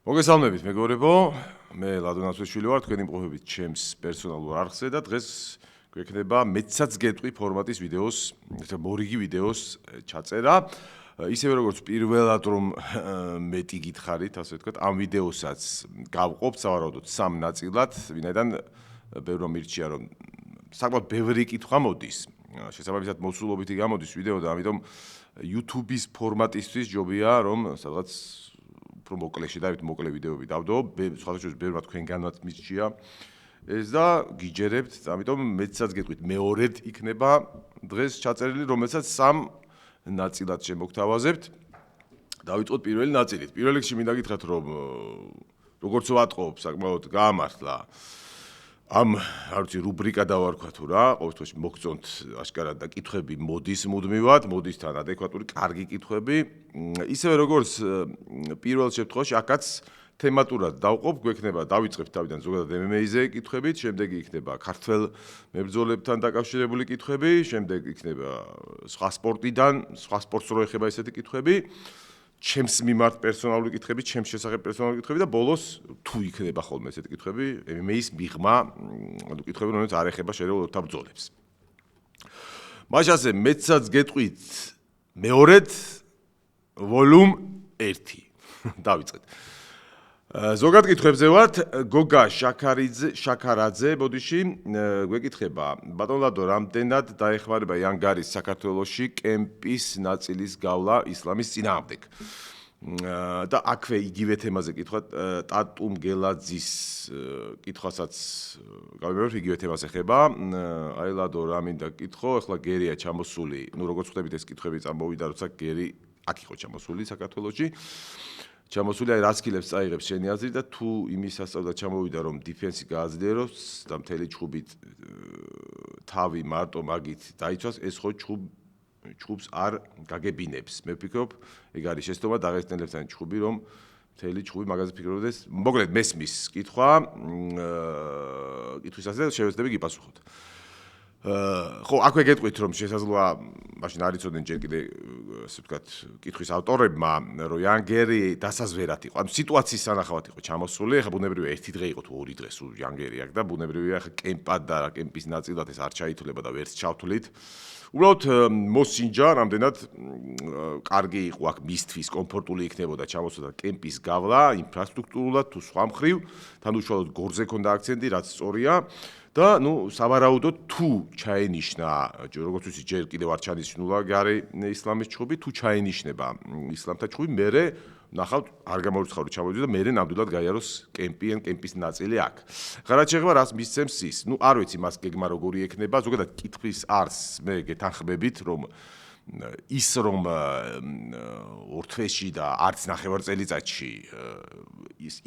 მოგესალმებით მეგობრებო, მე ლადონაცვიშვილი ვარ, თქვენი მყოფებით ჩემს პერსონალურ არხზე და დღეს გვექნება მეცაც გეტყვი ფორმატის ვიდეოს, მორიგი ვიდეოს ჩაწერა. ისევე როგორც პირველად რომ მეტი გითხარით, ასე ვთქვათ, ამ ვიდეოსაც გავყოფთ სავარაუდოდ 3 ნაწილად, ვინაიდან ბევრმა მირჩია რომ საკმაოდ ბევრი კითხვა მოდის. შესაბამისად მოსულობითი გამოდის ვიდეო და ამიტომ YouTube-ის ფორმატისთვის ჯობია რომ სადღაც უფრო მოკლეში და მოკლე ვიდეოები დავდო, სხვადასხვა ბევრმა თქვენგანაც მირჩია ეს და გიჯერებთ, ამიტომ მეცაც გეტყვით მეორედ იქნება დღეს ჩაწერილი, რომელსაც 3 ნაწილად შემოგთავაზებთ. დავიწყოთ პირველი ნაწილით. პირველ რიგში მინდა გითხრათ, რომ როგორც ვატყობ, საკმაოდ გაამართლა ამ რუბრიკა დავარქვა თუ რა, ყოველთვის მოგწონთ აშკარად და კითხვები მოდის მუდმივად, მოდის თან ადეკვატური, კარგი კითხვები. ისევე როგორც პირველ შემთხვევაში აქაც თემატურად დავყოფ, გვექნება დავიწყებთ თავიდან ზოგადად MMA-ზე კითხვებით, შემდეგ იქნება ქართველ მებრძოლებთან დაკავშირებული კითხვები, შემდეგ იქნება სხვა სპორტიდან, სხვა სპორტს რო ეხება ესეთი კითხვები. ჩემს მიმართ პერსონალური კითხვები, ჩემს შესახებ პერსონალური კითხვები და ბოლოს თუ იქნება ხოლმე ესეთი კითხვები, MMA-ის მიღმა, ანუ კითხვები, რომელიც არ ეხება შერეულ ორთაბრძოლებს. მაშასე მეცაც გეტყვით მეორედ ვოლუმ 1. დავიწყეთ. ზოგად კითხვებზე ვართ, გოგა შაქარაძე, ბოდიში, გვეკითხება, ბატონ ლადო, რამდენად დაეხმარება იანგარის საქართველოში კემპის ნაწილის გავლა ისლამის წინააღმდეგ? და აქვე იგივე თემაზე კითხვა, ტატუმ გელაძის კითხვასაც გავიმეორებ, იგივე თემას ეხება. აი ლადო, რა მინდა კითხო, ახლა გერია ჩამოსული, ну როგორც ხვდებით ეს კითხვები წამოვიდა, როცა გერი აქ იყო ჩამოსული საქართველოში. ჩამოსული აი რაც კილებს წაიღებს შენი აზრით და თუ იმის სასწაულად ჩამოვიდა რომ დიფენსი გააძლიეროს და მთელი ჩხუბით თავი მარტო მაგით დაიცვას, ეს ხო ჩხუბს არ გაგებინებს. მე ვფიქრობ, ეგ არის შეცდომა დაღესტნელებთან ჩხუბი რომ მთელი ჩხუბი მაგაზე ფიქრობდეს. მოკლედ მესმის კითხვა, კითხვისაზე შევეცდები გიპასუხოთ. ხო, აქვე გეტყვით რომ შესაძლოა მაშინ არ იცოდნენ ჯერ კიდე ასე ვთქვათ კითხვის ავტორებმა რომ იანგერი დასაზვერად იყო. ანუ სიტუაციის სანახავად იყო ჩამოსული. ახლა ბუნებრივია ერთი დღე იყო თუ ორი დღე სულ იანგერი აქ და ბუნებრივია ახლა კემპად და რა კემპის ნაწილად ეს არ ჩაითვლება და ვერც ჩავთვლით. უბრალოდ მოსინჯა რამდენად კარგი იყო აქ მისთვის კომფორტული იქნებოდა ჩამოსვლა კემპის გავლა ინფრასტრუქტურულად თუ სხვა მხრივ, თან უშუალოდ გორზე ქონდა აქცენტი, რაც სწორია. და ნუ სავარაუდოდ თუ ჩაენიშნა, როგორც ვიცი, ჯერ კიდევ არ ჩანიშნულა გარე ისლამის ჩხუბი, თუ ჩაენიშნება ისლამთა ჩხუბი, მერე ნახავთ არ გამორიცხავი ჩამოვიდეს და მერე ნამდვილად გაიაროს კემპი ან კემპის ნაწილი აქ. რაც შეეხება რას მისცემს ის, ნუ არ ვიცი მას გეგმა როგორი ექნება, ზოგადად კითხვის არს მე გეთანხმებით, რომ ის რომ ორ თვეში და არც ნახევარ წელიწადში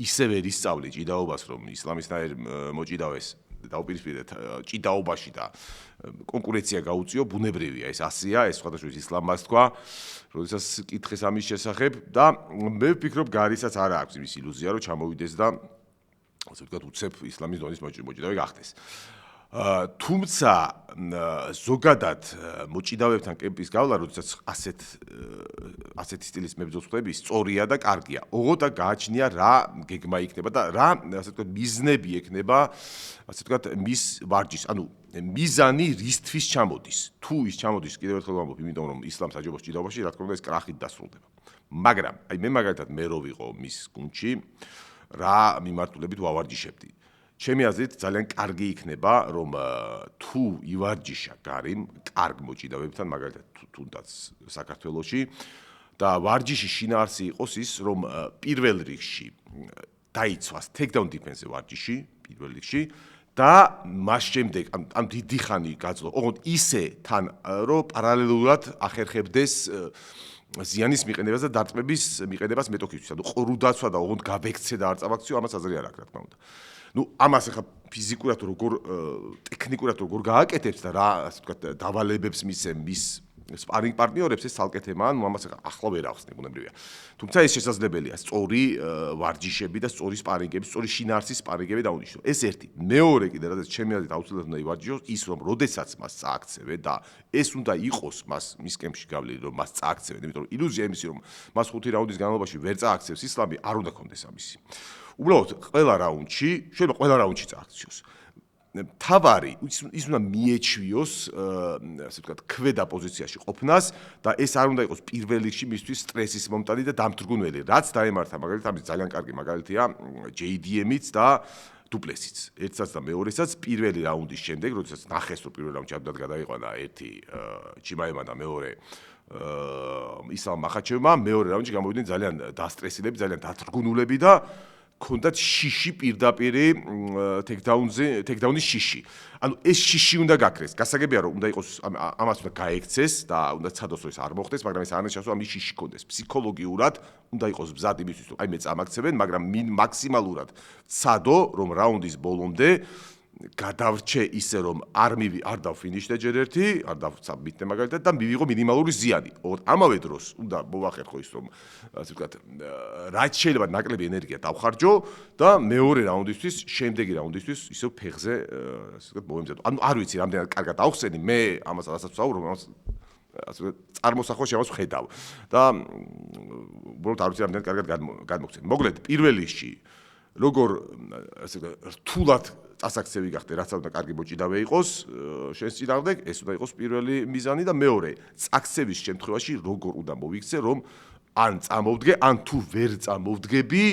ისევე ისწავლი ჭიდაობას, რომ ისლამისნაირ მოჭიდავეს დაუპირისპირდეთ ჭიდაობაში და კონკურენცია გაუწიო, ბუნებრივია, ეს ასია, ეს სხვადასხვა ისლამას თქვა, როდესაც კითხეს ამის შესახებ და მე ვფიქრობ, გარისაც არ აქვს იმის ილუზია, რომ ჩამოვიდეს და ასე ვთქვათ, უცებ ისლამის დონის მოჭიდავე გახდეს. თუმცა ზოგადად მოჭიდავებთან კემპის გავლა, როდესაც ასეთი სტილის მებრძოლს ხვდები, სწორია და კარგია. ოღონდ გააჩნია რა გეგმა იქნება და რა, ასე ვთქვათ, მიზნები ექნება, ასე ვთქვათ, მის ვარჯიშს. ანუ მიზანი რისთვის ჩამოდის. თუ ის ჩამოდის, კიდევ ერთხელ ვამბობ, იმიტომ რომ ისლამს აჯობოს ჭიდაობაში, რა თქმა უნდა, ეს კრახით დასრულდება. მაგრამ, აი მე მაგალითად მე რო ვიყო მის გუნდში, რა მიმართულებით ვავარჯიშებდი. ჩემი აზრით ძალიან კარგი იქნება, რომ თუ ივარჯიშა გარიმ, კარგ მოჭიდავებთან, მაგალითად თუნდაც საქართველოში და ვარჯიში შინაარსი იყოს ის, რომ პირველ რიგში დაიცვას takedown defense ვარჯიში, პირველ რიგში და მას შემდეგ, ამ დიდი ხანი გაძლო, ოღონდ ისე თან, რომ პარალელურად ახერხებდეს ზიანის მიყენებას და დარტყმების მიყენებას მეტოქისთვის. ანუ ყრუდაცვა და ოღონდ გაბექცე და არ წავაქციო, ამას აზრი არ აქვს, რა თქმა უნდა. ნუ ამას ახლა ფიზიკურად როგორ ტექნიკურად როგორ გააკეთებს და რა ასე ვთქვათ დავალებებს მისცემ მის სპარინგ პარტნიორებს ეს ცალკე თემაა, ამას ახლა ვერ ახსნი ბუნებრივია. თუმცა ეს შესაძლებელია, სწორი ვარჯიშები და სწორი სპარინგები, სწორი შინაარსის სპარინგები დაუნიშნო. ეს ერთი. მეორე კიდე რაც ჩემი აზრით აუცილებლად უნდა ივარჯიშოს ის რომ როდესაც მას წააქცევენ და ეს უნდა იყოს მის კემპში გავლილი რომ მას წააქცევენ, იმიტომ რომ ილუზია იმისი რომ მას 5 რაუნდის განმავლობაში ვერ წააქცევს ისლამი, არ უნდა კონდეს ამისი. უბრალოდ ყველა რაუნდში, შეიძლება ყველა რაუნდში წააქციოს. თავარი ის უნდა მიეჩვიოს, ასე ვთქვათ, ქვედა პოზიციაში ყოფნას და ეს არ უნდა იყოს პირველ რიგში მისთვის სტრესის მომტანი და დამთრგუნველი. რაც დაემართა, მაგალითად, ამის ძალიან კარგი მაგალითია JDM-იც და დუპლესიც. ერთსაც და მეორესაც პირველი რაუნდის შემდეგ, როდესაც ნახეს რომ პირველ რაუნდში ამდად გადაიყვანა ერთი ჩიმაემა და მეორე ისლამ მახაჩევმა, მეორე რაუნდში გამოვიდნენ ძალიან დასტრესილები, ძალიან დათრგუნულები და ქონდათ შიში პირდაპირი ტექდაუნის შიში. ანუ ეს შიში უნდა გაქრეს. გასაგებია რომ უნდა იყოს ამას უნდა გაექცეს და უნდა ცადოს რომ ეს არ მოხდეს, მაგრამ ეს არ ნიშნავს რომ ამის შიში კონდეს. ფსიქოლოგიურად უნდა იყოს მზად იმისთვის რომ აი მე წამაქცევენ, მაგრამ მაქსიმალურად ცადო რომ რაუნდის ბოლომდე გადავრჩე ისე რომ არ დავფინიშდე ჯერ ერთი, არ დავცაბიტე მაგალითად და მივიღო მინიმალური ზიანი. ამავე დროს უნდა მოვახერხო ის რომ ასე ვთქვათ, რაც შეიძლება ნაკლები ენერგია დავხარჯო და მეორე რაუნდისთვის, შემდეგი რაუნდისთვის ისევ ფეხზე ასე ვთქვათ მოვემზადო. ანუ არ ვიცი რამდენად კარგად ავხსენი, მე ამას რასაც ვსაუბრობ, ამას ასე წარმოსახვაში ამას ვხედავ და უბრალოდ არ ვიცი რამდენად კარგად გადმოგცემ. მოკლედ, პირველ რიგში როგორ ასე რთულად წასაქცევი გახდე, რაც უნდა კარგი მოჭიდავე იყოს შენს წინააღმდეგ, ეს უნდა იყოს პირველი მიზანი და მეორე, წაქცევის შემთხვევაში როგორ უნდა მოვიქცე, რომ ან წამოვდგე, ან თუ ვერ წამოვდგები,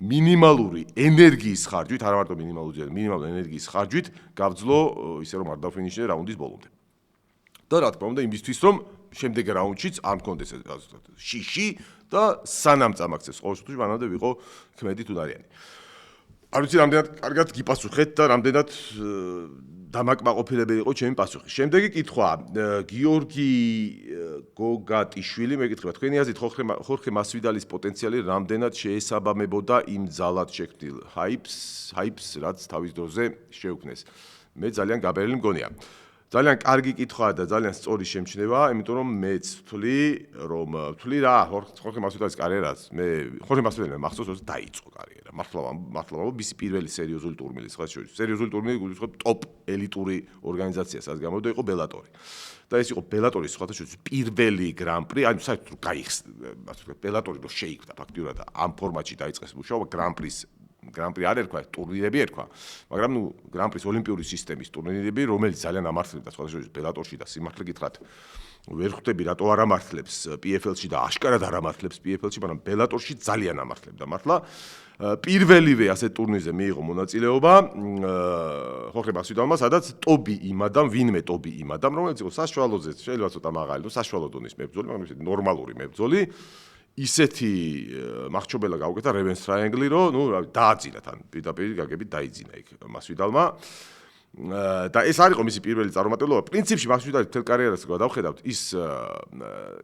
მინიმალური ენერგიის ხარჯვით, არა მარტო მინიმალური ენერგიის ხარჯვით გავძლო ისე რომ არ დავფინიშნე რაუნდის ბოლომდე. და რა თქმა უნდა, იმისთვის რომ შემდეგ რაუნდშიც არ მქონდეს შიში და სანამ წამაქცეს ყოველ შემთხვევაში მანამდე ვიყო ქმედით უნარიანი. არ ვიცი რამდენად კარგად გიპასუხეთ და რამდენად დამაკმაყოფილებელი იყო ჩემი პასუხი. შემდეგი კითხვა, გიორგი გოგატიშვილი მეკითხება, თქვენი აზრით ხორხე მასვიდალის პოტენციალი რამდენად შეესაბამებოდა იმ ძალად შექმნილ ჰაიპს, რაც თავის დროზე შეუქმნეს. მე ძალიან გაბერილი მგონია. ძალიან კარგი კითხვაა და ძალიან სწორი შემჩნევაა, იმიტომ რომ მეც ვთვლი რა, ხორხე მასვიდალის კარიერაც, ხორხე მასვიდალმა მახსოვს რომ დაიწყო კარიერა. მართლა მისი პირველი სერიოზული ტურნირი, სხვა შორის. სერიოზული ტურნირი გულისხმობ ტოპ ელიტური ორგანიზაცია, სადაც გამოვიდა იყო ბელატორი. და ეს იყო ბელატორის სხვა შორის პირველი გრან-პრი, ანუ საერთოდ გაიხსნა, ასე ვთქვათ, ბელატორი რო შეიქმნა ფაქტიურად ამ ფორმატში დაიწყეს მუშაობა გრან-პრი არ ერქვა, ტურნირები ერქვა, მაგრამ გრან-პრის ოლიმპიური სისტემის ტურნირები, რომელიც ძალიან ამართლებდა სხვა შორის ბელატორში და სიმართლე გითხრათ, ვერ ხვდები რატო არ ამართლებს PFL-ში და აშკარად არ ამართლებს PFL-ში, მაგრამ ბელატორში ძალიან ამართლებდა მართლა. პირველივე ასეთ ტურნირზე მიიღო მონაწილეობა ხორხე მასვიდალმა, სადაც ვინმე ტობი იმადამ, რომელიც იყო საშუალოზე, შეიძლება ცოტა მაღალი, საშუალო დონის მებრძოლი, მაგრამ ისეთი ნორმალური მებრძოლი. ისეთი მახრჩობელა გაუკეთა Ravens Triangle-ი, რომ დააძინა თან, პირდაპირ გაგებით დაიძინა იქ მასვიდალმა. და ეს არ იყო მისი პირველი წარუმატებლობა. პრინციპში მასვიდალი მთელ კარიერას გადავხედავთ, ის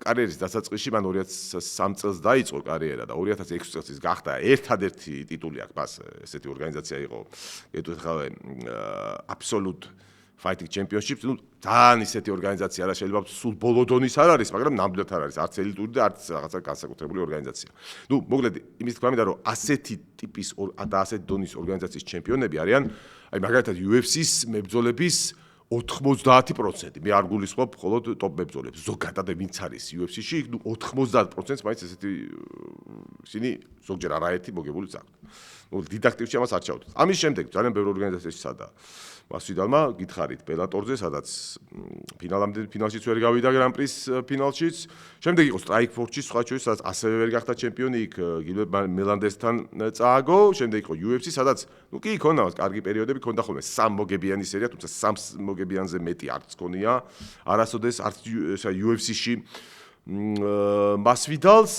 კარიერის დასაწყისში მან 2003 წელს დაიწყო კარიერა და 2006 წელს ის გახდა ერთადერთი ტიტული აქვს მას, ესეთი ორგანიზაცია იყო, ეთქვათ Absolute Fighting Championships, ძალიან ისეთი ორგანიზაცია არა, შეიძლება სულ ბოლო დონის არ არის, მაგრამ ნამდვილად არ არის, არც ელიტური და არც რაღაცა განსაკუთრებული ორგანიზაცია. მოკლედ, იმის თქმა მინდა, რომ ასეთი ტიპის და ასეთი დონის ორგანიზაციის ჩემპიონები არიან, აი მაგალითად UFC-ს მებრძოლების 90%. მე არ გულისხმობ მხოლოდ ტოპ მებრძოლებს. ზოგადად ვინც არის UFC-ში, 90%-ს მაინც ესეთი ისინი ზოგჯერ არაერთი მოგებულიც აქვთ. დიდაქტივში ამას არ ჩავდოთ. ამის შემდეგ ძალიან ბევრი ორგანიზაციაში სადა მასვიდალმა გითხარით ბელატორზე, სადაც ფინალშიც ვერ გავიდა გრან-პრის ფინალშიც. შემდეგ იყო Strikeforce-ში, სხვა შორის, სადაც ასევე ვერ გახდა ჩემპიონი, იქ გილბერტ მელანდესთან წააგო. შემდეგ იყო UFC, სადაც კი იქონდა კარგი პერიოდები, ქონდა ხოლმე 3 მოგებიანი სერია, თუმცა 3 მოგებიანზე მეტი არც ქონია. არასოდეს არც UFC-ში მასვიდალს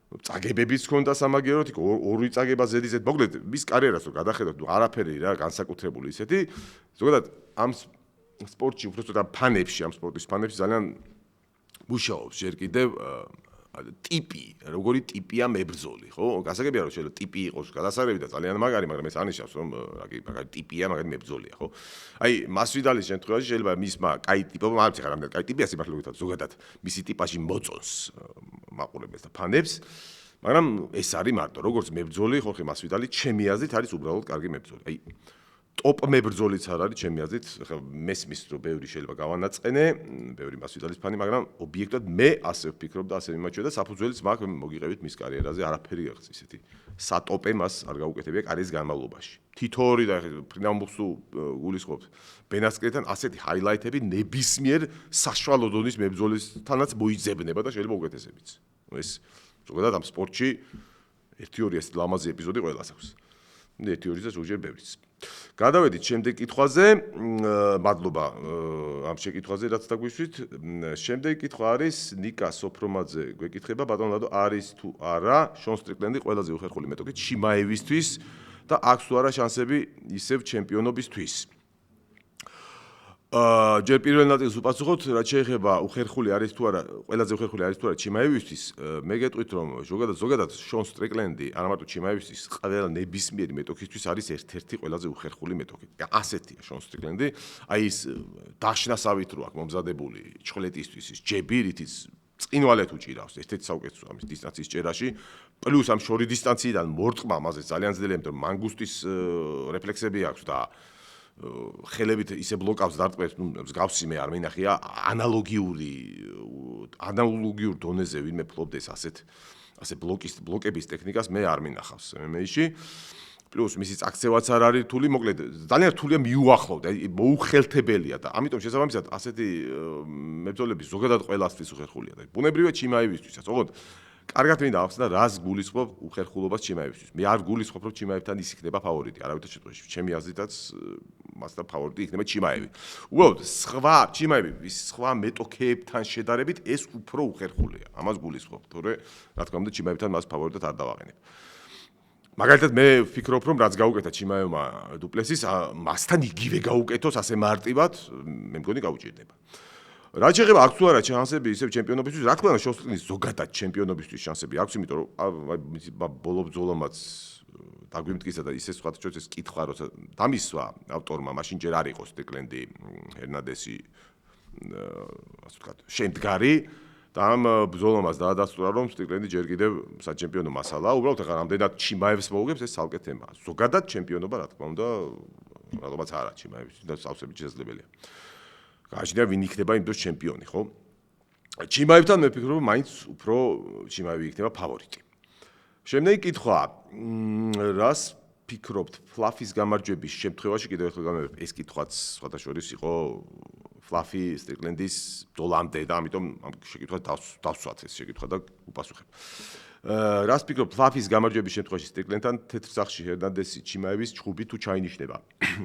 წაგებებიც ჰქონდა სამაგეროდ, იქ ორი წაგება ზედიზედ. მოკლედ, მის კარიერას რო გადახედავთ, არაფერი რა განსაკუთრებული ისეთი. ზოგადად ამ სპორტში, უფრო ცოტა ფანებში, ამ სპორტის ფანებში ძალიან მუშაობს ჯერ კიდევ ტიპი, როგორი ტიპია მებრძოლი, ხო? გასაგებია რომ შეიძლება ტიპი იყოს გადასაღები და ძალიან მაგარი, მაგრამ ეს ანიშნავს რომ მაგარი ტიპია, მაგარი მებრძოლია, ხო? აი, მასვიდალის შემთხვევაში შეიძლება მისმა კაი ტიპობა, მაგრამ ხარ რამდენი კაი ტიპია სიმართლე ზოგადად მისი ტიპაჟი მოწონს მაყურებელს და ფანებს, მაგრამ ეს არის მარტო როგორც მებრძოლი, ხორხე მასვიდალი ჩემი აზრით არის უბრალოდ კარგი მებრძოლი. აი ტოპ მებრძოლიც არ არის ჩემი აზრით, ხა მესმის რომ ბევრი შეიძლება გავანაწყენე, ბევრი მასვიდალის ფანი, მაგრამ ობიექტად მე ასე ვფიქრობ და ასე მიმაჩვია და საფუძველიც მაქვს მოგიყევით მის კარიერაზე, არაფერი აღწ ისეთი სატოპე მას არ გაუკეთებია კარიერის განმავლობაში. თითო ორი და ფრინავმუხსუ გულისხმობ ბენასკერთან ასეთი ჰაილაითები ნებისმიერ საშუალო დონის მებრძოლისთანაც მოიძებნება და შეიძლება უკეთესებიც. ეს ზოგადად ამ სპორტში 1-2 ასეთი ლამაზი ეპიზოდი ყველას აქვს. 1-2 და ზოგჯერ ბევრიც. გადავედით შემდეგ კითხვაზე, მადლობა ამ შეკითხვაზე, რაც დაგვისვით. შემდეგი კითხვა არის ნიკა სოფრომაძე გვეკითხება, ბატონო ლადო, არის თუ არა შონ სტრიკლენდი ყველაზე უხერხული მეტოქი ჩიმაევისთვის და აქვს თუ არა შანსები ისევ ჩემპიონობისთვის. ჯერ პირველ ნაწილს უპასუხოთ, რაც შეეხება უხერხული არის თუ არა, ყველაზე უხერხული არის თუ არა ჩიმაევისთვის, მე გეტყვით რომ ზოგადად შონ სტრიკლენდი არა მარტო ჩიმაევისთვის, ყველა ნებისმიერი მეტოქისთვის არის ერთ-ერთი ყველაზე უხერხული მეტოქი. ასეთია შონ სტრიკლენდი, აი ის დაშნასავით რო აქვს მომზადებული ჩხლეტისთვის ის ჯები, რითიც წინვალეთ უჭირავს ერთ-ერთი საუკეთესო ამის დისტანციის ჭერაში, პლუს ამ შორი დისტანციიდან მორტყმა ამაზე ძალიან ძნელია, იმიტომ რომ მანგუსტის რეფლექსები აქვს და ხელებით ისე ბლოკავს დარტყმებს, მსგავსი მე არ მინახია ანალოგიურ დონეზე ვინმე ფლობდეს ასე ბლოკების ტექნიკას მე არ მინახავს MMA-ში. პლუს მისი წაქცევაც არ არის რთული, მოკლედ ძალიან რთულია მიუახლოვდა, მოუხელთებელია და ამიტომ შესაბამისად ასეთი მებრძოლები ზოგადად ყველასთვის უხერხულია და ბუნებრივია ჩიმაევისთვისაც, ოღონდ კარგად მინდა ახსნა რას გულისხმობ უხერხულობას ჩიმაევისთვის. მე არ გულისხმობ რომ ჩიმაევთან ის იქნება ფავორიტი, არავითარ შემთხვევაში. ჩემი აზრითაც მასთან ფავორიტი იქნება ჩიმაევი. უბრალოდ სხვა ჩიმაევი სხვა მეტოქეებთან შედარებით ეს უფრო უხერხულია. ამას გულისხმობ, თორე რა თქმა უნდა ჩიმაევთან მას ფავორიტად არ დავაყენებ. მაგალითად მე ვფიქრობ რომ რაც გაუკეთა ჩიმაევმა დუპლესის, მასთან იგივე გაუკეთოს ასე მარტივად, მე მგონი გაუჭირდება. რაც შეეხება აქვს თუ არა შანსები ისევ ჩემპიონობისთვის, რა თქმა უნდა შონ სტრიკლენდის ზოგადად ჩემპიონობისთვის შანსები აქვს, იმიტომ რომ ბოლო ბრძოლამაც დაგვიმტკიცა და ისე სხვა თქოს ეს კითხვა როცა დამისვა ავტორმა, მაშინ ჯერ არ იყო სტრიკლენდი ჰერნანდესი ასე ვთქვათ შემდგარი და ამ ბრძოლამაც დაადასტურა რომ სტრიკლენდი ჯერ კიდევ საჩემპიონო მასალაა, უბრალოდ ახლა რამდენად ჩიმაევს მოუგებს ეს ცალკე თემაა. ზოგადად ჩემპიონობა რა თქმა უნდა რატომაც არა ჩიმაევისთვის და სავსებით შესაძლებელია. გააჩნია ვინ იქნება იმ დროს ჩემპიონი, ხო? ჩიმაევთან მე ვფიქრობ, რომ მაინც უფრო ჩიმაევი იქნება ფავორიტი. შემდეგი კითხვა, რას ფიქრობთ ფლაფის გამარჯვების შემთხვევაში, კიდევ ერთხელ გამევებ, ეს კითხვაც სხვათა შორის იყო ფლაფი სტრიკლენდის ბრძოლამდე და ამიტომ ამ შეკითხვას დავსვათ ეს შეკითხვა და უპასუხებ. რას ფიქრობ ფლაფის გამარჯვების შემთხვევაში სტრიკლენდთან თეთრ სახში ჰერნანდესი ჩიმაევის ჩხუბი თუ ჩაინიშნება?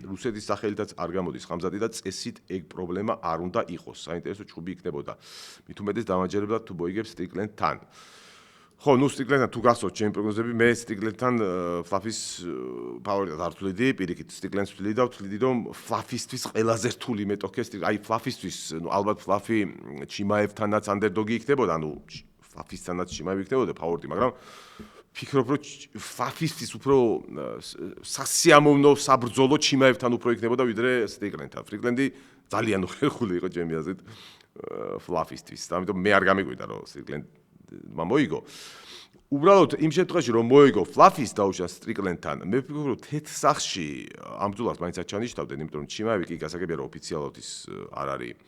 რუსეთის სახელითაც არ გამოდის ხამზადი და წესით ეგ პრობლემა არ უნდა იყოს. საინტერესო ჩხუბი იქნებოდა. მით უმეტეს დამაჯერებლად თუ მოიგებს სტრიკლენდთან. ხო, ნუ სტრიკლენდთან თუ გახსოვთ ჩემი პროგნოზები, მე სტრიკლენდთან ფლაფის ფავორიტად არ ვთვლიდი, პირიქით სტრიკლენდს ვთვლიდი და ვთვლიდი რომ ფლაფისთვის ყველაზე რთული მეტოქე, აი ფლაფისთვის, ნუ ალბათ ფლაფი ჩიმაევთანაც ანდერდოგი იქნებოდა, ანუ ფლაფისთანაც ჩიმაევი იქნებოდა ფავორიტი, მაგრამ ფიქრობ რომ ფლაფისთვის უფრო სასიამოვნო საბრძოლო ჩიმაევთან უფრო იქნებოდა ვიდრე სტრიკლენდთან. სტრიკლენდი ძალიან უხერხული იყო ჩემი აზრით ფლაფისთვის. ამიტომ მე არ გამიგვიდა რომ სტრიკლენდმა მოიგო. უბრალოდ იმ შემთხვევაში რომ მოიგო ფლაფის დაუშვა სტრიკლენდთან, მე ვფიქრობ რომ თეთრ სახში ამ ბრძოლას მაინც არ ჩანიშნავდნენ, იმიტომ რომ ჩიმაევი კი გასაგებია რომ ოფიციალურად ის არ არის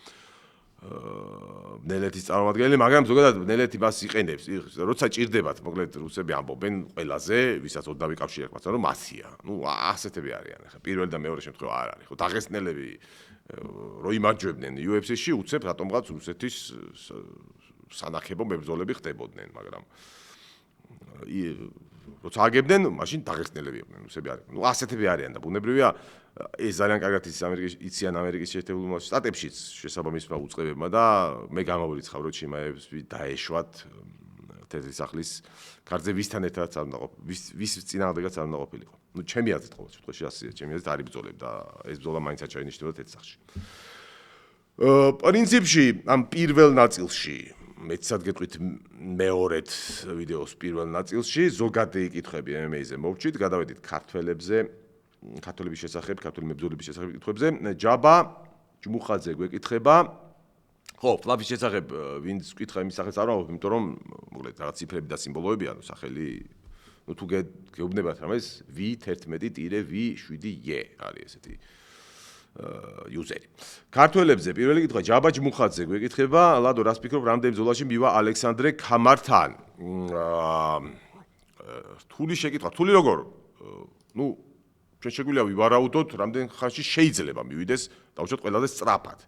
ნელეთის წარმომადგენელი, მაგრამ ზოგადად ნელეთი მას იყენებს, როცა ჭირდებათ, მოკლედ რუსები ამბობენ ყველაზე, ვისაც ოდნავ იკავშირებათ, რომ მასია. ნუ ასეთები არიან, ხა პირველ და მეორე შემთხვევა არ არის, ხო, დაღესტნელები რო იმარჯვებდნენ UFC-ში, უცებ რატომღაც რუსეთის სანახებო მებრძოლები ხდებოდნენ, მაგრამ როცა აგებდნენ, მაშინ დაღესტნელები იყვნენ, რუსები არ იყვნენ. ნუ ასეთები არიან და ბუნებრივია ეს ძალიან კარგად იციან ამერიკის შეერთებულ შტატებშიც შესაბამისმა უწყებებმა და მე გამოვირიცხავ რომ ჩიმაევი დაეშვათ თეთრი სახლის კარზე ვისთან ერთადაც არ უნდა ყოფილიყო, ვის წინააღმდეგაც არ უნდა ყოფილიყო. ნუ ჩემი აზრით ყოველ შემთხვევაში ასეა, ჩემი აზრით არ იბრძოლებ და ეს ბრძოლა მაინც არ ჩაინიშნება თეთრ სახში. პრინციპში ამ პირველ ნაწილში მეცად გეტყვით მეორედ ვიდეოს პირველ ნაწილში ზოგადი კითხვები MMA-ზე მოვჭით, გადავედით ქართველებზე, ქართველების შესახებ, ქართული მებრძოლების შესახებ კითხვებზე. ჯაბა ჯმუხაძე გვეკითხება. ხო, ფლაფის შესახებ ვინც კითხა იმის სახელს არ ვამბობ, იმიტომ რომ მოკლედ რაღაც ციფრები და სიმბოლოები, ანუ სახელი, ну თუ გეუბნებათ რამე ეს V11-V7Y არის ესეთი იუზერი. ქართველებზე პირველი კითხვა ჯაბა ჯმუხაძე გვეკითხება, ლადო რას ფიქრობ რამდენი ბრძოლაში მივა ალექსანდრე ქამართან? რთული შეკითხვა, რთული როგორ? ну ჩვენ შეგვიძლია ვივარაუდოთ, რამდენ ხანში შეიძლება მივიდეს, დავუშვათ ყველაზე სწრაფად.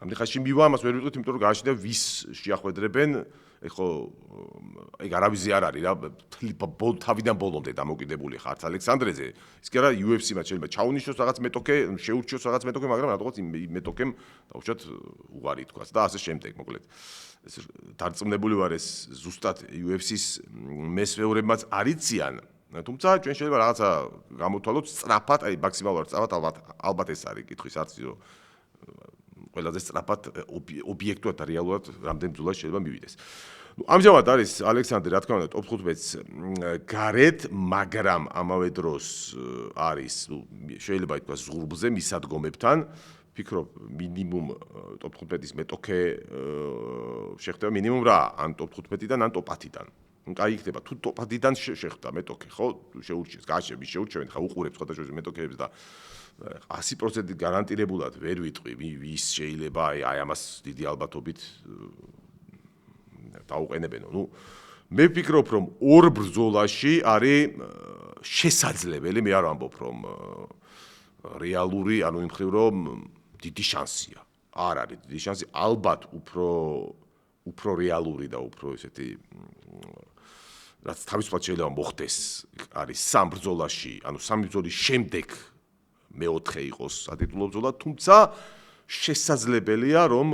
ამდენ ხანში მივა, ამას ვერ ვიტყვით, იმიტომ რომ გააჩნია ვის შეახვედრებენ, ეხო ეგ არავის არ არის რა, თავიდან ბოლომდე დამოკიდებული ხართ ალექსანდრეზე. ის კი არა UFC-მაც შეიძლება ჩაუნიშნოს რაღაც მეტოქე, შეურჩიოს რაღაც მეტოქე, მაგრამ რატოღაც იმ მეტოქემ დავუშვათ უარი თქვას და ასე შემდეგ, მოკლედ. ეს დარწმუნებული ვარ ეს ზუსტად UFC-ს მესვეურებმაც არიციან. თუმცა ჩვენ შეიძლება რაღაცა გამოვთვალოთ სწრაფად, აი მაქსიმალურად სწრაფად ალბათ ეს არის კითხვის არცი რომ ყველაზე სწრაფად ობიექტურად და რეალურად რამდენ ბრძოლაში შეიძლება მივიდეს. ამჟამად არის ალექსანდრე რა თქმა უნდა ტოპ 15-ს გარეთ, მაგრამ ამავე დროს არის, შეიძლება ითქვას ზღურბლზე მისადგომებთან. ფიქრობ მინიმუმ ტოპ 15-ის მეტოქე შეხდება მინიმუმ რა, ან ტოპ 15-დან, ან ტოპ 10-დან. კაი იქნება თუ ტოპ 10-დან შეხდა მეტოქე, ხო? შეურჩიეს, გააჩნია, შეურჩევენ, ხა უყურებს სხვადასხვა მეტოქეებს და 100% გარანტირებულად ვერ ვიტყვი, ვის შეიძლება აი ამას დიდი ალბათობით დაუყენებენო. ну მე ვფიქრობ რომ ორ ბრძოლაში არის შესაძლებელი, მე არ ვამბობ რომ რეალური, ანუ იმ მხრივ რომ დიდი შანსია. არ არის დიდი შანსი, ალბათ უფრო რეალური და უფრო ესეთი რაც თავისუფლად შეიძლება მოხდეს, არის სამ ბრძოლაში, ანუ სამი ბრძოლის შემდეგ მეოთხე იყოს სატიტულო ბრძოლა, თუმცა შესაძლებელია რომ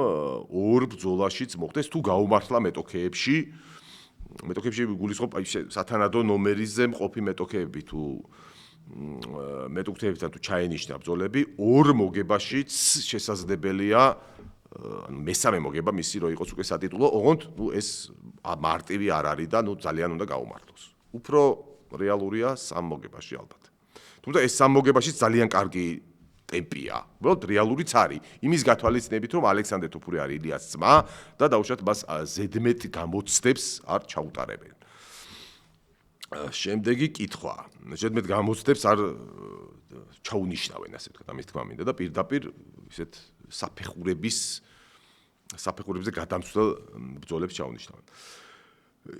ორ ბრძოლაშიც მოხდეს თუ გაუმართლა მეტოქეებში გულისხმობ აი სათანადო ნომერიზე მყოფი მეტოქეები თუ მეტოქეებთან თუ ჩაენიშნა ბრძოლები ორ მოგებაშიც შესაძლებელია ანუ მესამე მოგება მისი რო იყოს უკვე სატიტულო, ოღონდ ну ეს მარტივი არ არის და ну ძალიან უნდა გაუმართლოს. უფრო რეალურია სამ მოგებაში ალბათ. თუმცა ეს სამ მოგებაში ძალიან კარგი ტემპია. უბრალოდ რეალურიც არის. იმის გათვალისწინებით რომ ალექსანდრე თოფური არის ილიას ძმა და დაუშვათ მას ზედმეტ გამოცდებს არ ჩაუტარებენ. შემდეგი კითხვა. ზედმეტ გამოცდებს არ ჩაუნიშნავენ, ასე ვთქვათ, ამის თქმა მინდა და პირდაპირ ისეთ საფეხურებზე გადამცვლელ ბრძოლებს ჩაუნიშნავენ.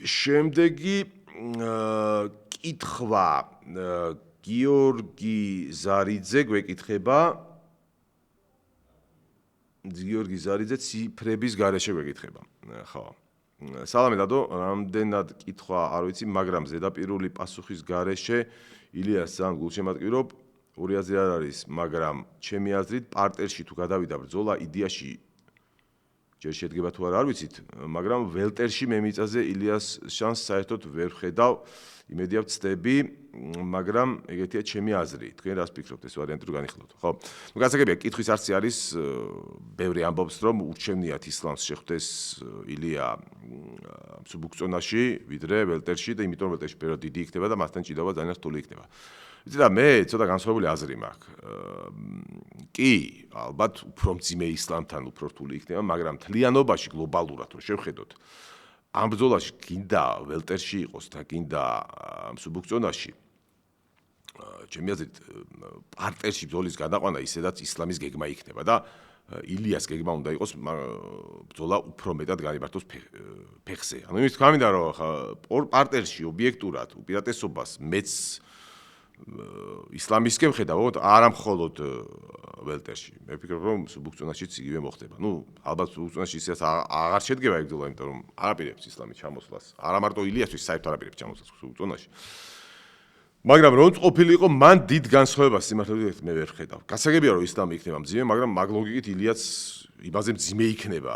შემდეგი კითხვა გიორგი ზარიძე გვეკითხება გიორგი ზარიძე ციფრების გარეშე გვეკითხება. ხო. სალამი ლადო, რამდენად კითხვა არ ვიცი, მაგრამ ზედაპირული პასუხის გარეშე ილიას ძალიან გულშემატკივრობ, ორი აზრი არ არის, მაგრამ ჩემი აზრით პარტერში თუ გადავიდა ბრძოლა იდეაში ჯერ შედგება თუ არ ვიცით, მაგრამ ველტერში მე მიწაზე ილიას შანსს საერთოდ ვერ ვხედავ, იმედია ვცდები, მაგრამ ეგეთია ჩემი აზრი. თქვენ რას ფიქრობთ ეს ვარიანტი რო განიხილოთ, ხო? ნუ გასაგებია, კითხვის არცი არის, ბევრი ამბობს, რომ ურჩევნიათ ისლამს შეხვდეს ilija მსუბუქწონაში, ვიდრე ველტერში და იმიტომ ველტერში პერიოდი დიდი იქნება და მასთან ჭიდაობა ძალიან რთული იქნება. იცი და მე ცოტა განსხვავებული აზრი მაქვს. კი, ალბათ უფრო მძიმე ისლამთან უფრო რთული იქნება, მაგრამ მთლიანობაში გლობალურად რო შევხედოთ, ამ ბრძოლაში გინდა ველტერში იყოს და გინდა მსუბუქწონაში, ჩემი აზრით პარტერში ბრძოლის გადაყვანა ისედაც ისლამის გეგმა იქნება და ილიას გეგმა უნდა იყოს ბრძოლა უფრო მეტად გაიმართოს ფეხზე. ანუ იმის თქვა მინდა რომ პარტერში ობიექტურად უპირატესობას მეც ისლამისკენ ხედავ, არა მხოლოდ ველტერში. მე ვფიქრობ, რომ მსუბუქწონაშიც იგივე მოხდება. ну, ალბათ მსუბუქწონაში ისეც აღარ შედგება ეგ ბრძოლა, იმიტომ რომ არაპირებს ისლამის ჩამოსვლას. არა მარტო ილიასთვის საერთოდ არაპირებს ჩამოსვლას მსუბუქწონაში. მაგრამ რომ ყოფილი იყო, მან დიდ განსხვავებას სიმართლედ მე ვერ ხედავ. გასაგებია რომ ისლამი იქნება მძიმე, მაგრამ მაგ ლოგიკით ილიას იმაზე მძიმე იქნება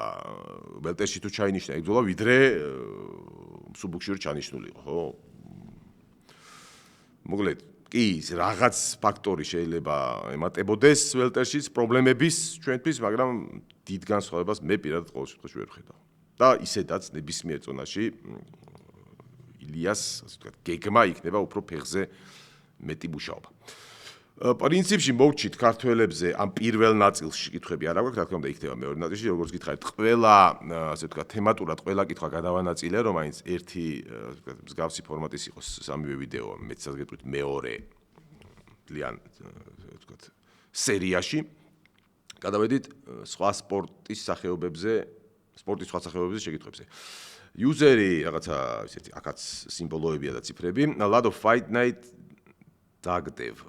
ველტერში თუ ჩაინიშნა ეგ ბრძოლა, ვიდრე მსუბუქში რო ჩანიშნულიყო, ხო? მოკლედ კი, რაღაც ფაქტორი შეიძლება ემატებოდეს ველტერშიც პრობლემების ჩვენთვის, მაგრამ დიდ განსხვავებას მე პირადად ყოველ შემთხვევაში ვერ ხედავ. და ისედაც ნებისმიერ ზონაში ილიას, ასე ვთქვათ, გეგმა იქნება უფრო ფეხზე მეტი მუშაობა. პრინციპში მოვჭით ქართველებზე ამ პირველ ნაწილში კითხვები არ აქვს, რა თქმა უნდა იქნება მეორე ნაწილში, როგორც გითხარით, ყველა, ასე ვთქვათ, თემატურად ყველა კითხვა გადავანაწილე, რომ აინც ერთი, ასე ვთქვათ, მსგავსი ფორმატის იყოს სამივე ვიდეო, მეც ასე გეტყვით, მეორე ძალიან, ასე ვთქვათ, სერიაში. გადავედით სხვა სპორტის სახეობებზე შეკითხვებზე. User-ი რაღაცა ისეთი აქაც სიმბოლოებია და ციფრები. A lot of fight night dagdev.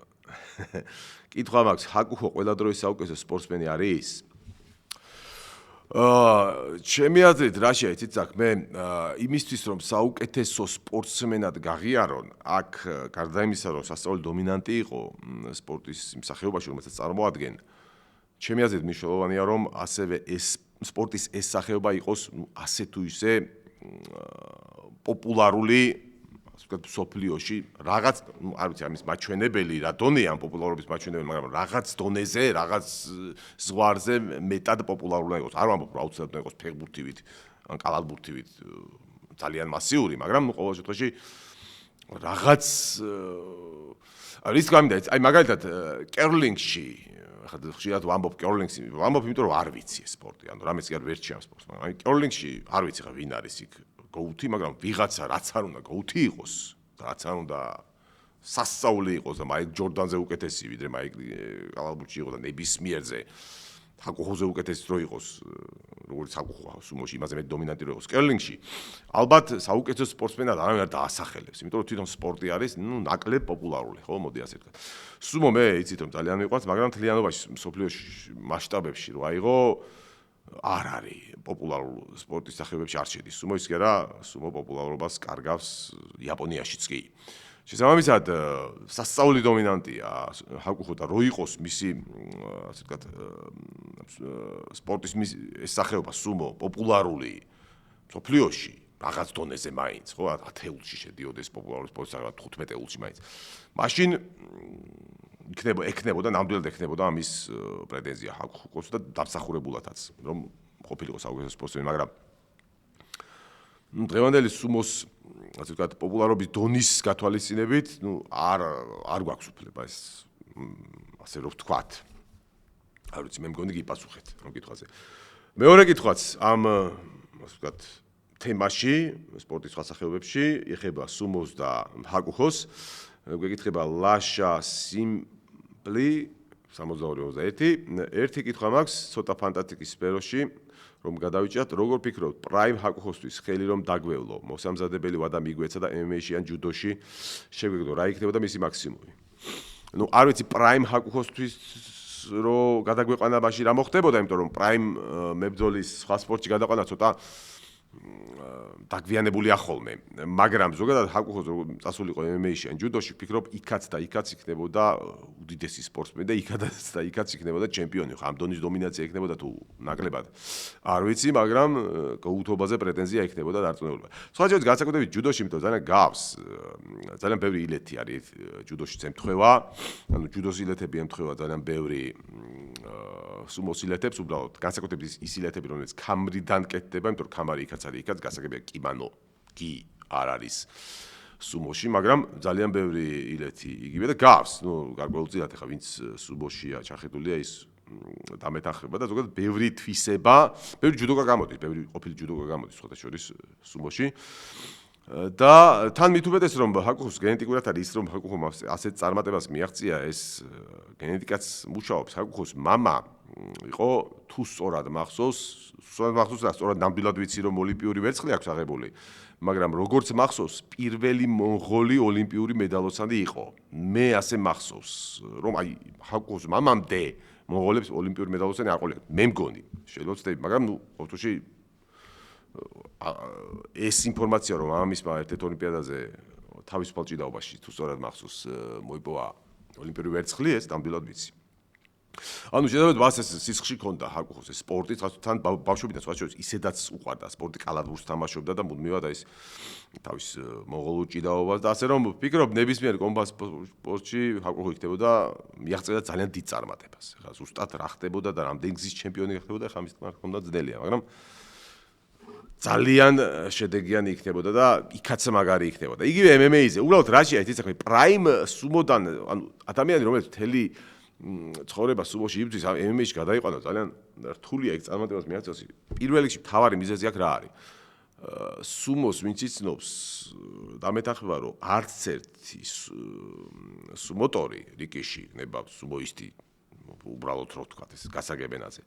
კითხვა მაქვს, ჰაკუხო ყველა დროის საუკეთესო სპორტსმენი არის? ჩემი აზრით რა შეიცით საქმე? იმისთვის რომ საუკეთესო სპორტსმენად გაღიარონ, აქ გარდა იმისა, რომ სასწავლო დომინანტი იყო სპორტის იმ სახეობაში, რომელსაც წარმოადგენს, ჩემი აზრით მნიშვნელოვანია, რომ ასევე ეს სპორტის ეს სახეობა იყოს, ასე თუ ისე პოპულარული, ასე ვთქვათ, სოფლიოში, რაღაც, არ ვიცი, ამის მაჩვენებელი, რა დონეა ამ პოპულარობის მაჩვენებელი, მაგრამ რაღაც დონეზე, რაღაც ზღვარზე მეტად პოპულარული იყოს. არ ვამბობ, რომ აუცილებლად იყოს ფეხბურთივით ან კალათბურთივით ძალიან მასიური, მაგრამ ყოველ შემთხვევაში რაღაც რის გამიდა, აი მაგალითად კერლინგში ხა ხშირად ვამბობ კერლინგს, ვამბობ იმიტომ რომ არ ვიცი ეს სპორტი, ანუ რამეც კი არ ვერჩი ამ სპორტს, მაგრამ აი კერლინგში არ ვიცი ხა ვინ არის იქ გოუთი, მაგრამ ვიღაცა რაც არ უნდა გოუთი იყოს, რაც არ უნდა სასწაული იყოს და მაიკ ჯორდანზე უკეთესი, ვიდრე მაიკ კალათბურთში იყო და ნებისმიერზე ჰაკუხოზე უკეთესი რო იყოს, როგორც ჰაკუხო სუმოში, იმაზე მეტ დომინანტი რო იყოს კერლინგში. ალბათ საუკეთესო სპორტსმენად არავინ არ დაასახელებს, იმიტომ რომ თვითონ სპორტი არის, ნაკლებ პოპულარული, ხო, მოდი ასე ვთქვა. სუმო მე იცით რომ ძალიან მიყვარს, მაგრამ მთლიანობაში მსოფლიოში მასშტაბებში რო აიღო, არ არის პოპულარულ სპორტის სახეობებში არ შედის. სუმო ის კი არა, სუმო პოპულარობას კარგავს იაპონიაშიც კი. შესაბამისად, სასწაული დომინანტია ჰაკუხო და რო იყოს მისი, ასე ვთქვათ, სპორტის ეს სახეობა სუმო პოპულარული მსოფლიოში რაღაც დონეზე მაინც, ხო, 10-ში შედიოდეს პოპულარული სპორტის სახეობა 15-ში მაინც. მაშინ ექნებოდა, ნამდვილად ექნებოდა ამის პრეტენზია ჰაკუხოს და დამსახურებულადაც, რომ ყოფილიყო საუკეთესო სპორტსმენი, მაგრამ დღევანდელი სუმოს, ასე ვთქვათ, პოპულარობის დონის გათვალისწინებით, არ გვაქვს უფლება ეს ასე რომ ვთქვათ. არ ვიცი, მე მგონი გიპასუხეთ ამ კითხვაზე. მეორე კითხვაც ამ, ასე ვთქვათ, თემაში, სპორტის სხვა სახეობებში ეხება სუმოს და ჰაკუხოს. გვეკითხება ლაშა სიმპლი 62-21. ერთი კითხვა მაქვს, ცოტა ფანტასტიკის სფეროში, რომ გადავიჭრათ, როგორ ფიქრობთ, პრაიმ ჰაკუხოსთვის ხელი რომ დაგვევლო, მოსამზადებელი ვადა მიგვეცა და MMA-ში ან ჯუდოში შეგვეგდო, რა იქნებოდა მისი მაქსიმუმი? ნუ არ ვიცი პრაიმ ჰაკუხოსთვის რომ გადაგვეყანა მაშინ რა მოხდებოდა, იმიტომ რომ პრაიმ მებრძოლის სხვა სპორტში გადაყვანა ცოტა დაგვიანებულია ხოლმე, მაგრამ ზოგადად ჰაკუხოს რომ წასულიყო MMA-ში ან ჯუდოში, ვფიქრობ, იქაც და იქაც იქნებოდა უდიდესი სპორტსმენი და იქაც და იქაც იქნებოდა ჩემპიონი, ხო, ამ დონის დომინაცია იქნებოდა თუ ნაკლებად. არ ვიცი, მაგრამ გოუთობაზე პრეტენზია იქნებოდა დარწმუნებული. სხვა ჯერით განსაკუთრებით ჯუდოში, იმიტომ ძალიან გავს, ძალიან ბევრი ილეთი არის ჯუდოშიც ემთხვევა, ანუ ჯუდოს ილეთები ემთხვევა ძალიან ბევრი სუმოს ილეთებს, უბრალოდ განსაკუთრებით ის ილეთები, რომელიც ქამრიდან კეთდება, იმიტომ რომ ქამარი იქაც არის, იქაც გასაგებია კიმანო კი არ არის სუმოში, მაგრამ ძალიან ბევრი ილეთი იგივე და გავს, ნუ გარკვეულწილად ახლა ვინც სუმოშია ჩახედულია ის დამეთანხმება და ზოგადად ბევრი თვისება, ბევრი ჯუდოკა გამოდის, ბევრი ყოფილი ჯუდოკა გამოდის სხვათა შორის სუმოში. და თან მით უმეტეს რომ ჰაკუხოს გენეტიკურად არის ის რომ ჰაკუხომ ასეთ წარმატებას მიაღწია ეს გენეტიკაც მუშაობს ჰაკუხოს მამა იყო თუ სწორად მახსოვს და სწორად ნამდვილად ვიცი რომ ოლიმპიური ვერცხლი აქვს აღებული მაგრამ როგორც მახსოვს პირველი მონღოლი ოლიმპიური მედალოსანი იყო მე ასე მახსოვს რომ აი ჰაკუხოს მამამდე მონღოლებს ოლიმპიური მედალოსანი არ ყოლია მე მგონი შეიძლება ვცდები მაგრამ ნუ ოთუში ეს ინფორმაცია რომ მამამისმა ერთ-ერთ ოლიმპიადაზე თავისუფალ ჭიდაობაში თუ სწორად მახსოვს მოიპოვა ოლიმპიური ვერცხლი ეს ნამდვილად ვიცი. ანუ შეიძლება ვასეს სისხლში ქონდა ჰაკუხოს ეს სპორტი თან ბავშვობიდან სხვა შორის ისედაც უყვარდა სპორტი კალათბურთს თამაშობდა და მუდმივად ის თავის მონღოლურ ჭიდაობას და ასე რომ ვფიქრობ ნებისმიერ კომბატ სპორტში ჰაკუხო იქნებოდა მიაღწევდა ძალიან დიდ წარმატებას. ხა ზუსტად რა ხდებოდა და რამდენი გზის ჩემპიონი ხდებოდა ხა მის თქმა უნდა ძნელია მაგრამ ძალიან შედეგიანი იქნებოდა და იქაც მაგარი იქნებოდა. იგივე MMA-ზე, უბრალოდ რაშია იცით ახლა პრაიმ სუმოდან, ანუ ადამიანი რომელიც მთელი ცხოვრება სუმოში იბრძვის, MMA-ში გადაიყვანა ძალიან რთულია ეგ წარმატებას მიაღწიოს. პირველ რიგში მთავარი მიზეზი აქ რა არის? სუმოს ვინც იცნობს დამეთახმება რომ არც ერთი სუმოტორი რიკიში იქნება სუმოისტი უბრალოდ რო თქვა ეს გასაგებენაზე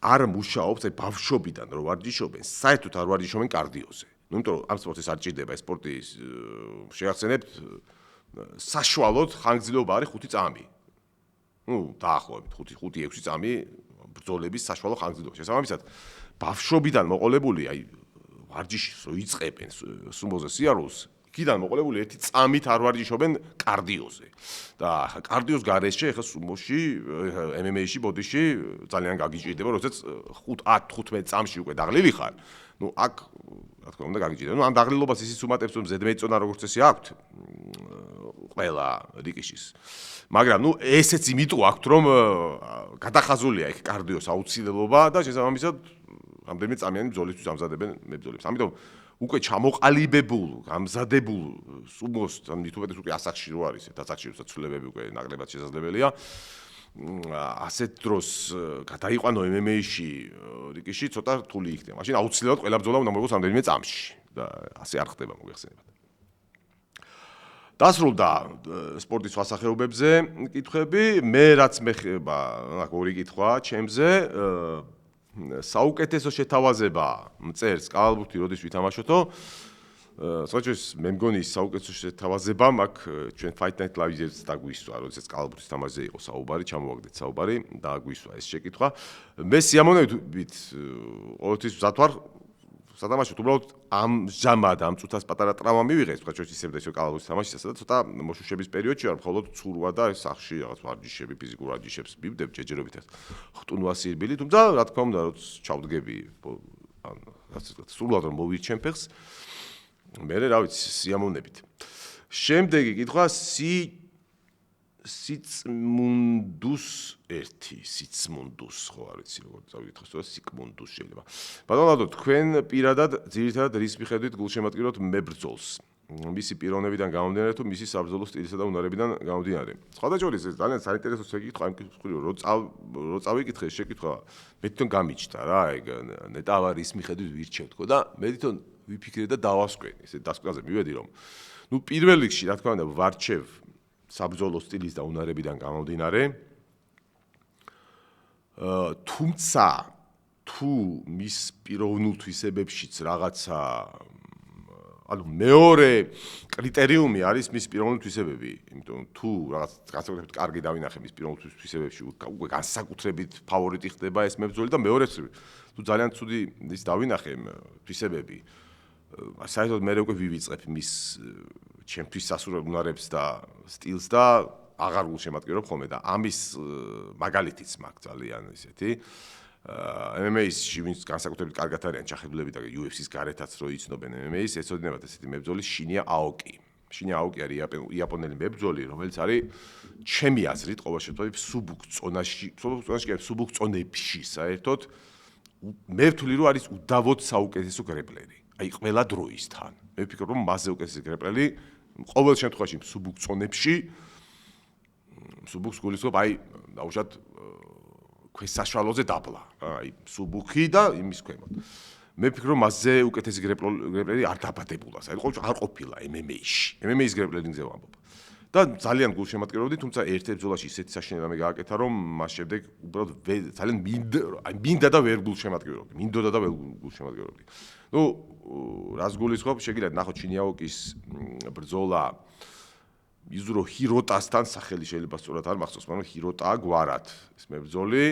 არ მუშაობს აი ბავშვობიდან რო ვარჯიშობენ საერთოდ არ ვარჯიშობენ კარდიოზე ну იმიტომ რომ ამ სპორტის არ ჭირდება ეს სპორტი შეახსენებთ საშუალოდ ხანგრძლივობა არის 5 წამი ну დაახლოებით 5-6 წამი ბრძოლების საშუალო ხანგრძლივობა შესაბამისად ბავშვობიდან მოყოლებული აი ვარჯიშის რო იწყებენ სუმოზე სიარულს იქიდან მოყოლებული ერთი წამით არ ვარჯიშობენ კარდიოზე და კარდიოს გარეშე ახლა სუმოში MMA-ში ბოდიში ძალიან გაგიჭირდება როდესაც 5-10-15 წამში უკვე დაღლილი ხარ ну აქ რა თქმა უნდა გაგიჭირდება ну ამ დაღლილობას ისიც უმატებს რომ ზედმეტი წონა როგორც წესი აქვთ ყველა რიკიშის მაგრამ ну ესეც იმიტომ აქვთ რომ გადახაზულია იქ კარდიოს აუცილებლობა და შესაბამისად რამდენიმე წამიანი ბრძოლისთვის ამზადებენ მებრძოლებს. ამიტომ უკვე ჩამოყალიბებულ, გამზადებულ სუმოს, ან მithumetes უკვე ასაკში რო არის, ასაკში როცა ცვლილებები უკვე ნაკლებად შესაძლებელია. ასეთ დროს გადაიყვანო MMA-ში, რიკიში ცოტა რთული იქნება. მაშინ აუცილებლად ყველა ბრძოლა უნდა მოიგოს რამდენიმე წამში და ასე არ ხდება მოგეხსენებათ. დასრულდა სპორტის სხვა სახეობებზე კითხვები, მე რაც მეხება, აქ ორი კითხვა ჩემზე საუკეთესო შეთავაზება მწერს კალაბურთი როდის ვითამაშოთო საერთოდ მე მგონი საუკეთესო შეთავაზება მაგ ჩვენ Fight Night Live-ს დაგვისვა როდესაც კალაბურთის თამაშზე იყო საუბარი ჩამოვაგდეთ საუბარი დაგვისვა ეს შეკითხვა მე სიამოვნებით ყოველთვის ვზათვარ სადამაშოთ უბრალოდ ამჟამად ამ წუთას პატარა ტრავმა მივიღეს თქვა ჩვენ ისევ და ისევ კალაბურთის თამაშისას და ცოტა მოშუშების პერიოდში ვარ მხოლოდ ცურვა და სახში რაღაც ვარჯიშები ფიზიკურ ვარჯიშებს მივდებ ჯეჯერობით ხტუნვა სირბილი თუმცა რა თქმა უნდა როც ჩავდგები ან რაც სულად რომ მოვირჩენ ფეხს მე რა ვიცი სიამოვნებით შემდეგი კითხვა სიცმუნდუს ერთი სიცმუნდუს ხო არ ვიცი როგორ წავიკითხოს თუ სიკმუნდუს შეიძლება ბატონო თქვენ პირადად ძირითადად რის მიხედვით გულშემატკივრობთ მებრძოლს მისი პიროვნებიდან გამომდინარე თუ მისი საბრძოლო სტილისა და უნარებიდან გამომდინარე სხვადასხვა ეს ძალიან საინტერესო შეკითხვა ამ კითხვის რო წავიკითხე შეკითხვა მე თვითონ გამიჩნდა რა ეგ ნეტავა რის მიხედვით ვირჩევ თქო და მე თვითონ ვიფიქრე და დავასკვენი ესე დასკვნაზე მივედი რომ ნუ პირველ რიგში რა თქმა უნდა ვარჩევ საბრძოლო სტილის და უნარებიდან გამომდინარე თუმცა თუ მის პიროვნულ თვისებებშიც რაღაცა ანუ მეორე კრიტერიუმი არის მის პიროვნული თვისებები იმიტომ თუ რაღაც განსაკუთრებით კარგი დავინახე მის პიროვნულ თვისებებში უკვე განსაკუთრებით ფავორიტი ხდება ეს მებრძოლი და მეორე თუ ძალიან ცუდი ის დავინახე თვისებები საერთოდ მე უკვე ვივიწყებ მის ჩემთვის სასურველ უნარებს და სტილს და აღარ გულშემატკივრობ ხოლმე და ამის მაგალითიც მაქვს ძალიან ისეთი MMA-ში ვინც განსაკუთრებით კარგად არიან ჩახედულები და UFC-ს გარეთაც რო იცნობენ MMA-ს ეცოდინებათ ესეთი მებრძოლი შინია აოკი. შინია აოკი არის იაპონელი მებრძოლი, რომელიც არის ჩემი აზრით ყოველ შემთხვევაში სუბუქ წონებში საერთოდ მე ვთვლი რომ არის უდავოდ საუკეთესო გრეპლერი. აი ყველა დროისთან. მე ვფიქრობ რომ მასზე უკეთესი გრეპლერი ყოველ შემთხვევაში სუბუქ წონებში სუბუქს გულისხმობ აი დაუშვათ ქვეს საშუალოზე დაბლა. აი სუბუქი და იმის ქვემოთ. მე ვფიქრობ რომ მასზე უკეთესი გრეპლერი არ დაბადებულა. საერთოდ არ ყოფილა MMA-ში. MMA-ის გრეპლერინგზე ვამბობ. და ძალიან გულშემატკივრობდი, თუმცა ერთ-ერთ ბრძოლაში ისეთი საშინელი რამე გააკეთა, რომ მას შემდეგ უბრალოდ ძალიან მინდა და ვერ გულშემატკივრობდი. მინდოდა და ვერ გულშემატკივრობდი. ნუ რას გულისხმობ, შეგიძლიათ ნახოთ შინიაოკის ბრძოლა იზურო ჰიროტასთან სახელი შეიძლება სწორად არ მახსოვს, მაგრამ ჰიროტაა გვარად ეს მებრძოლი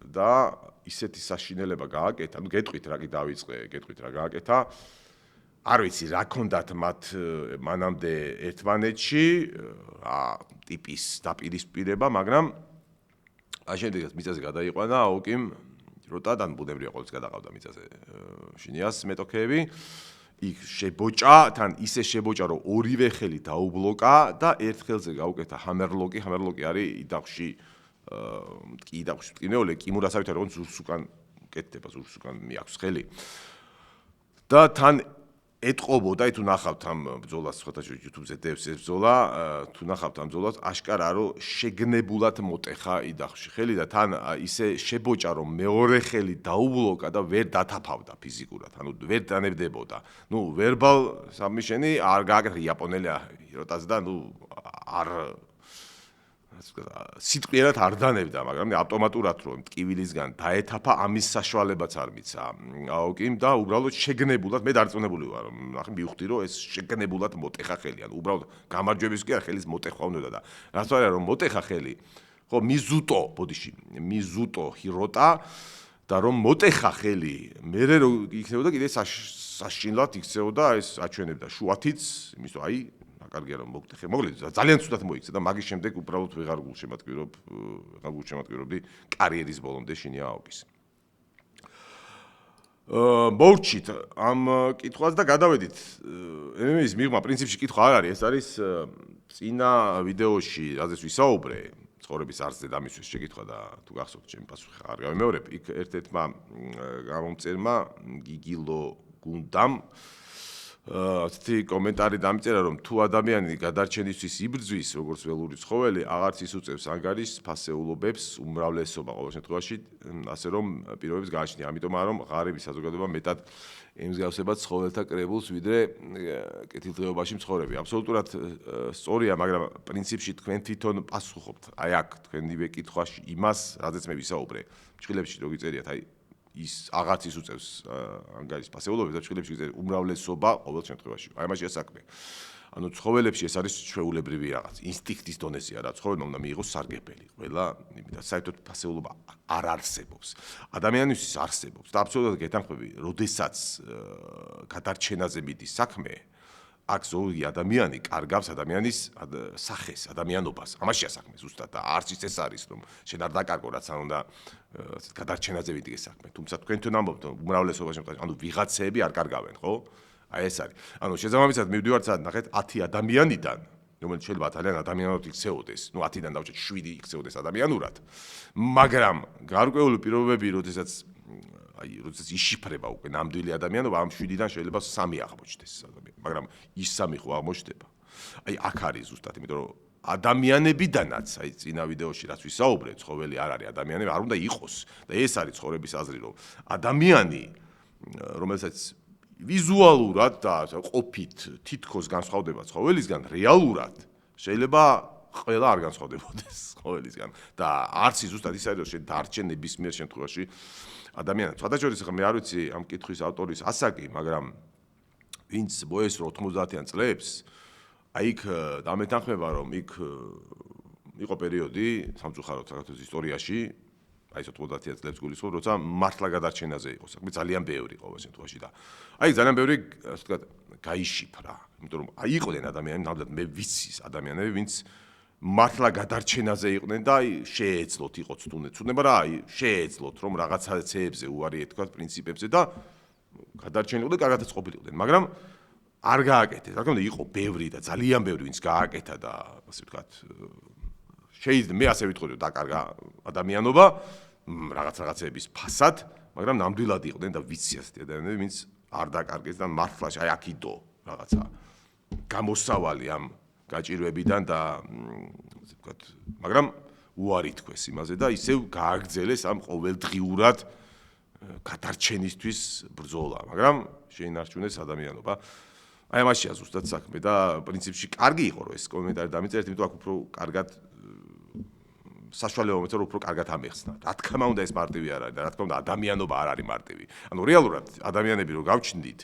და ისეთი საშინელება გააკეთა, ნუ გეტყვით რა კი დავიწყე, გეტყვით რა გააკეთა. არ ვიცი რა ქონდათ მათ მანამდე ერთმანეთში ტიპის დაპირისპირება, მაგრამ აშენდეგაც მიწაზე გადაიყვანა აოკიმ როტადან ბუნებრივია ყოველთვის გადაყავდა მიწაზე შინიას მეტოქეები. იქ შებოჭა, თან ისე შებოჭა, რომ ორივე ხელი დაუბლოკა და ერთ ხელზე გაუკეთა ჰამერლოკი. ჰამერლოკი არის იდახში მტკინეოლე, კიმურასავითარ, როგორც ზურს უკან კეთდება, ზურს უკან მიაქვს ხელი. და თან ეტყობოდა, თუ ნახავთ ამ ბრძოლას, სხვათა შორის YouTube-ზე დევს ეს ბრძოლა, თუ ნახავთ ამ ბრძოლას, აშკარა რომ შეგნებულად მოტეხა იდახში ხელი და თან ისე შებოჭა რომ მეორე ხელი დაუბლოკა და ვერ დათაფავდა ფიზიკურად, ანუ ვერ დანებდებოდა. ნუ ვერბალ საბმიშენი არ გააკეთა იაპონელი როტაზე და ნუ არ სიტყვიერად არ დანებდა, მაგრამ ავტომატურად რომ ტკივილისგან დაეთაფა ამის საშუალებაც არ მიცა. აოკიმ და უბრალოდ შეგნებულად მე დარწმუნებული ვარ, რომ ნახე მივხვდი რომ ეს შეგნებულად მოტეხა ხელი, ანუ უბრალოდ გამარჯვების კი არ ხელის მოტეხვა უნდა და რაც არა რომ მოტეხა ხელი, ხო მიზუტო, ბოდიში, მიზუტო ჰიროტა და რომ მოტეხა ხელი, მე რო იქნებოდა კიდე საშინლად იქცეოდა ეს აჩვენებდა შუათიც, იმის რომ აი კარგია რომ მოგტეხე. მოკლედ ძალიან ცუდად მოიქცა და მაგის შემდეგ უბრალოდ ვეღარ გულშემატკივრობდი კარიერის ბოლომდე შინია აოკის. მოვრჩით ამ კითხვას და გადავედით MMA-ის მიღმა პრინციპში კითხვა არ არის, ეს არის წინა ვიდეოში, რაზეც ვისაუბრე, ცხოვრების არცზე დამისვლის შეკითხვა და თუ გახსოვთ ჩემი პასუხი არ გავიმეორებ, იქ ერთ-ერთმა გამომწერმა გიგილო გუნდამ ასეთი კომენტარი დამწერა რომ თუ ადამიანი გადარჩენისთვის იბრძვის როგორც ველური ცხოველი აღარც ისუწევს ანგარის ფასეულობებს უმრავლესობა ყოველ შემთხვევაში ასე რომ პირობებს გააჩნია ამიტომაა რომ ღარიბი საზოგადოება მეტად ემსგავსება ცხოველთა კრებულს ვიდრე კეთილდღეობაში მცხოვრები აბსოლუტურად სწორია მაგრამ პრინციპში თქვენ თვითონ პასუხობთ აი აქ თქვენივე კითხვაში იმას რაზეც მე ვისაუბრე ჭხილებში რო გიწერიათ აი ის აღარც ისუწევს ანგარის ფასეულობებს და ჭხილებში უმრავლესობა ყოველ შემთხვევაში. აი ამაშია საქმე. ანუ ცხოველებში ეს არის ჩვეულებრივი რაღაც, ინსტინქტის დონეზეა რა, ცხოველმა უნდა მიიღოს სარგებელი. ყველა, იმიტომ საერთოდ ფასეულობა არ არსებობს. ადამიანისთვის არსებობს და აბსოლუტურად გეთანხმები, როდესაც გადარჩენაზე მიდის საქმე, აქ ზოგი ადამიანი კარგავს ადამიანის სახეს, ადამიანობას. ამაშია საქმე ზუსტად და არც ის არის რომ შენ არ დაკარგო რაც არ უნდა გადარჩენაზე ვიდგე საქმე. თუმცა თქვენ თუ ნამბობთ უმრავლესობა შემთხვევაში, ანუ ვიღაცები არ კარგავენ, ხო? აი ეს არის. ანუ შესაბამისად მივდივართ სად ნახეთ 10 ადამიანიდან, რომელიც შეიძლება ძალიან ადამიანურად იქცეოდეს, ну 10-დან დავჭერ 7 იქცეოდეს ადამიანურად. მაგრამ გარკვეული პირობები, როდესაც როდესაც იშიფრება უკვე ნამდვილი ადამიანობა, ამ 7-დან შეიძლება 3 აღმოჩნდეს ადამიანი, მაგრამ ის 3 ხო აღმოჩნდება. აი აქ არის ზუსტად, იმიტომ რომ ადამიანებიდანაც, აი წინა ვიდეოში რაც ვისაუბრე, ცხოველი არ არის ადამიანები, არ უნდა იყოს და ეს არის ცხოვრების აზრი, რომ ადამიანი, რომელსაც ვიზუალურად და ყოფით თითქოს განსხვავდება ცხოველისგან, რეალურად შეიძლება ყველა არ განსხვავდებოდეს ცხოველისგან და არც ზუსტად ის არის, რომ შენ დარჩენ ნებისმიერ შემთხვევაში ადამიანად. სხვადასხვა ხა მე არ ვიცი ამ კითხვის ავტორის ასაკი, მაგრამ ვინც მოესწრო 90-იან წლებს, აი იქ დამეთანხმება, რომ იქ იყო პერიოდი სამწუხაროდ საქართველოს ისტორიაში, აი ეს 90-იან წლებს გულისხმობ, როცა მართლა გადარჩენაზე იყო საქმე, ძალიან ბევრი ყოველ შემთხვევაში და აი ძალიან ბევრი ასე ვთქვათ გაიშიფრა, იმიტომ რომ აი იყვნენ ადამიანები, ნამდვილად მე ვიცი ადამიანები, ვინც მართლა გადარჩენაზე იყვნენ და აი შეეძლოთ იყო ცუნება რა აი შეეძლოთ რომ რაღაცაცეებზე უარი ეთქვათ პრინციპებზე და გადარჩენილიყო და კარგადაც ყოფილიყვნენ მაგრამ არ გააკეთეს რა თქმა უნდა იყო ბევრი და ძალიან ბევრი ვინც გააკეთა და ასე ვთქვათ შეიძლება მე ასე ვიტყოდი რომ დაკარგა ადამიანობა რაღაცების ფასად მაგრამ ნამდვილად იყვნენ და ვიცი ასეთი ადამიანები ვინც არ დაკარგეს და მართლა აი აქიდო რაღაცა გამოსავალი ამ გაჭირვებიდან და ასე ვთქვათ, მაგრამ უარი თქვეს იმაზე და ისევ გააგრძელეს ამ ყოველდღიურად გადარჩენისთვის ბრძოლა, მაგრამ შეინარჩუნეს ადამიანობა. აი ამაშია ზუსტად საქმე და პრინციპში კარგი იყო რომ ეს კომენტარი დამიწერეთ, იმიტომ აქ უფრო კარგად საშუალება მომეცა რომ უფრო კარგად ამეხსნა. რა თქმა უნდა ეს მარტივი არ არის და რა თქმა უნდა ადამიანობა არ არის მარტივი. ანუ რეალურად ადამიანები რო გავჩნდით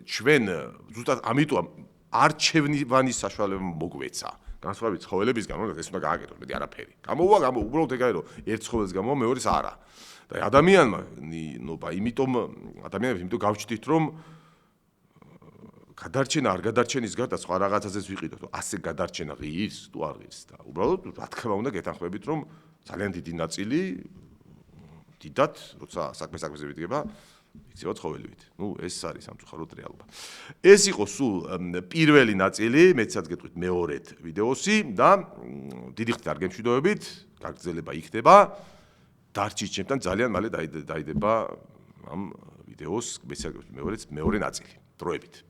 ჩვენ ზუსტად ამიტომ არჩევნის საშუალება მოგვეცა. განსხვავებით ცხოველებისგან, რომ ეს უნდა გააკეთოს, მეტი არაფერი. გამოვა, უბრალოდ ეგ არის, რომ ერთ ცხოველს გამოვა, მეორეს არა. და ადამიანმა, ნობა, იმიტომ ადამიანებს იმიტომ გავჩნდით, რომ გადარჩენა არ გადარჩენის გარდა სხვა რაღაცაზეც ვიყიდოთ, რომ ასე გადარჩენა ღირს, თუ არ ღირს და უბრალოდ რა თქმა უნდა გეთანხმებით, რომ ძალიან დიდი ნაწილი დიდად, როცა საქმე-საქმეზე ვიდგება იქცევა ცხოველივით. ნუ ეს არის სამწუხაროდ რეალობა. ეს იყო სულ პირველი ნაწილი, მეცად გეტყვით მეორედ ვიდეოსი და დიდი ხნით არ გემშვიდობებით, გაგრძელება იქნება. დარჩით ჩემთან ძალიან მალე დაიდება ამ ვიდეოს, მეორეც მეორე ნაწილი, დროებით.